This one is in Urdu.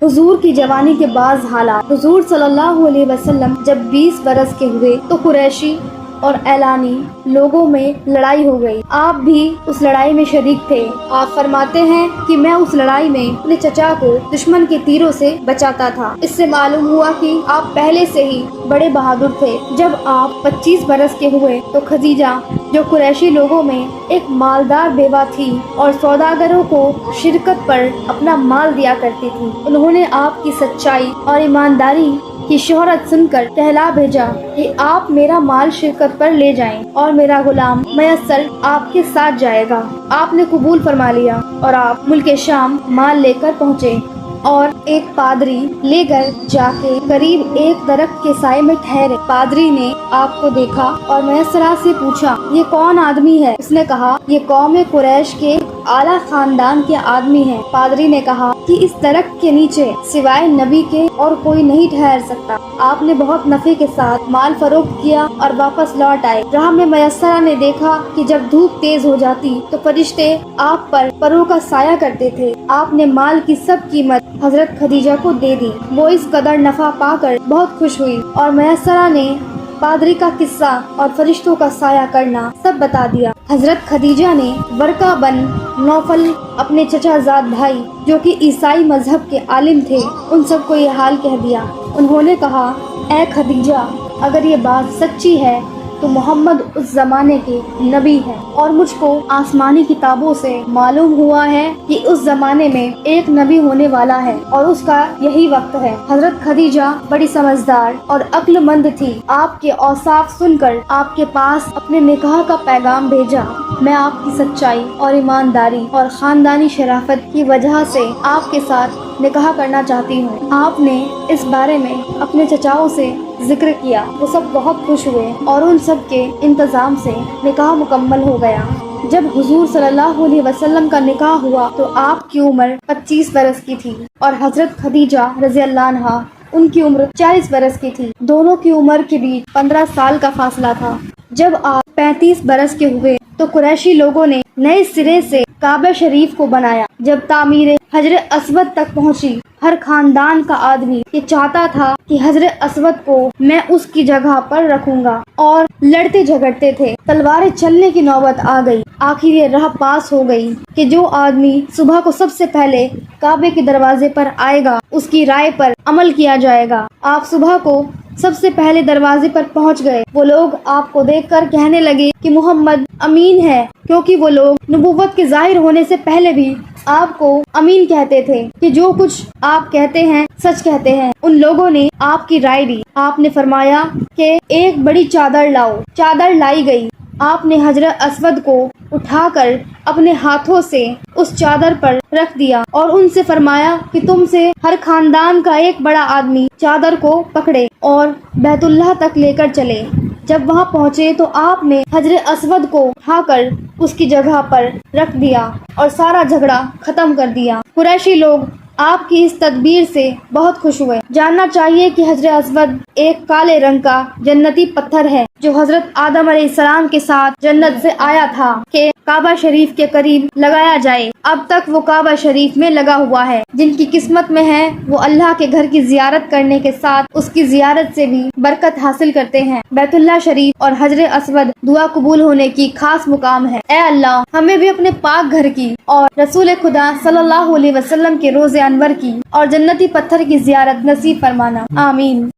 حضور کی جوانی کے بعض حالات۔ حضور صلی اللہ علیہ وسلم جب 20 برس کے ہوئے تو قریشی اور اعلانی لوگوں میں لڑائی ہو گئی۔ آپ بھی اس لڑائی میں شریک تھے۔ آپ فرماتے ہیں کہ میں اس لڑائی میں اپنے چچا کو دشمن کے تیروں سے بچاتا تھا۔ اس سے معلوم ہوا کہ آپ پہلے سے ہی بڑے بہادر تھے۔ جب آپ 25 برس کے ہوئے تو خدیجہ جو قریشی لوگوں میں ایک مالدار بیوہ تھی اور سوداگروں کو شرکت پر اپنا مال دیا کرتی تھی، انہوں نے آپ کی سچائی اور ایمانداری کی شہرت سن کر کہلا بھیجا کہ آپ میرا مال شرکت پر لے جائیں اور میرا غلام میسر آپ کے ساتھ جائے گا۔ آپ نے قبول فرما لیا اور آپ ملک شام مال لے کر پہنچے اور ایک پادری لے کر جا کے قریب ایک درخت کے سائے میں ٹھہرے۔ پادری نے آپ کو دیکھا اور میسرہ سے پوچھا، یہ کون آدمی ہے؟ اس نے کہا، یہ قوم قریش کے اعلیٰ خاندان کے آدمی ہیں۔ پادری نے کہا کہ اس درخت کے نیچے سوائے نبی کے اور کوئی نہیں ٹھہر سکتا۔ آپ نے بہت نفع کے ساتھ مال فروخت کیا اور واپس لوٹ آئے۔ راہ میں میسرہ نے دیکھا کہ جب دھوپ تیز ہو جاتی تو فرشتے آپ پر پروں کا سایہ کرتے تھے۔ آپ نے مال کی سب قیمت حضرت خدیجہ کو دے دی۔ وہ اس قدر نفع پا کر بہت خوش ہوئی اور میسرہ نے پادری کا قصہ اور فرشتوں کا سایہ کرنا سب بتا دیا۔ حضرت خدیجہ نے ورقہ بن نوفل اپنے چچا زاد بھائی جو کہ عیسائی مذہب کے عالم تھے ان سب کو یہ حال کہہ دیا۔ انہوں نے کہا، اے خدیجہ، اگر یہ بات سچی ہے تو محمد اس زمانے کے نبی ہیں اور مجھ کو آسمانی کتابوں سے معلوم ہوا ہے کہ اس زمانے میں ایک نبی ہونے والا ہے اور اس کا یہی وقت ہے۔ حضرت خدیجہ بڑی سمجھدار اور عقل مند تھی۔ آپ کے اوصاف سن کر آپ کے پاس اپنے نکاح کا پیغام بھیجا۔ میں آپ کی سچائی اور ایمانداری اور خاندانی شرافت کی وجہ سے آپ کے ساتھ نکاح کرنا چاہتی ہوں۔ آپ نے اس بارے میں اپنے چچاؤں سے ذکر کیا۔ وہ سب بہت خوش ہوئے اور ان سب کے انتظام سے نکاح مکمل ہو گیا۔ جب حضور صلی اللہ علیہ وسلم کا نکاح ہوا تو آپ کی عمر 25 برس کی تھی اور حضرت خدیجہ رضی اللہ عنہا ان کی عمر 40 برس کی تھی۔ دونوں کی عمر کے بیچ 15 سال کا فاصلہ تھا۔ جب آپ 35 برس کے ہوئے تو قریشی لوگوں نے نئے سرے سے کعبہ شریف کو بنایا۔ جب تعمیر حجر اسود تک پہنچی، ہر خاندان کا آدمی یہ چاہتا تھا کہ حجر اسود کو میں اس کی جگہ پر رکھوں گا اور لڑتے جھگڑتے تھے۔ تلواریں چلنے کی نوبت آ گئی۔ آخر یہ راہ پاس ہو گئی کہ جو آدمی صبح کو سب سے پہلے کعبے کے دروازے پر آئے گا اس کی رائے پر عمل کیا جائے گا۔ آپ صبح کو سب سے پہلے دروازے پر پہنچ گئے۔ وہ لوگ آپ کو دیکھ کر کہنے لگے کہ محمد امین ہے، کیونکہ وہ لوگ نبوت کے ظاہر ہونے سے پہلے بھی آپ کو امین کہتے تھے کہ جو کچھ آپ کہتے ہیں سچ کہتے ہیں۔ ان لوگوں نے آپ کی رائے دی۔ آپ نے فرمایا کہ ایک بڑی چادر لاؤ۔ چادر لائی گئی۔ آپ نے حجر اسود کو اٹھا کر اپنے ہاتھوں سے اس چادر پر رکھ دیا اور ان سے فرمایا کہ تم سے ہر خاندان کا ایک بڑا آدمی چادر کو پکڑے اور بیت اللہ تک لے کر چلے۔ جب وہاں پہنچے تو آپ نے حجر اسود کو اٹھا کر اس کی جگہ پر رکھ دیا اور سارا جھگڑا ختم کر دیا۔ قریشی لوگ آپ کی اس تدبیر سے بہت خوش ہوئے۔ جاننا چاہیے کہ حجر اسود ایک کالے رنگ کا جنتی پتھر ہے جو حضرت آدم علیہ السلام کے ساتھ جنت سے آیا تھا کہ کعبہ شریف کے قریب لگایا جائے۔ اب تک وہ کعبہ شریف میں لگا ہوا ہے۔ جن کی قسمت میں ہے وہ اللہ کے گھر کی زیارت کرنے کے ساتھ اس کی زیارت سے بھی برکت حاصل کرتے ہیں۔ بیت اللہ شریف اور حجر اسود دعا قبول ہونے کی خاص مقام ہے۔ اے اللہ، ہمیں بھی اپنے پاک گھر کی اور رسول خدا صلی اللہ علیہ وسلم کے روضے انور کی اور جنتی پتھر کی زیارت نصیب فرمانا۔ آمین۔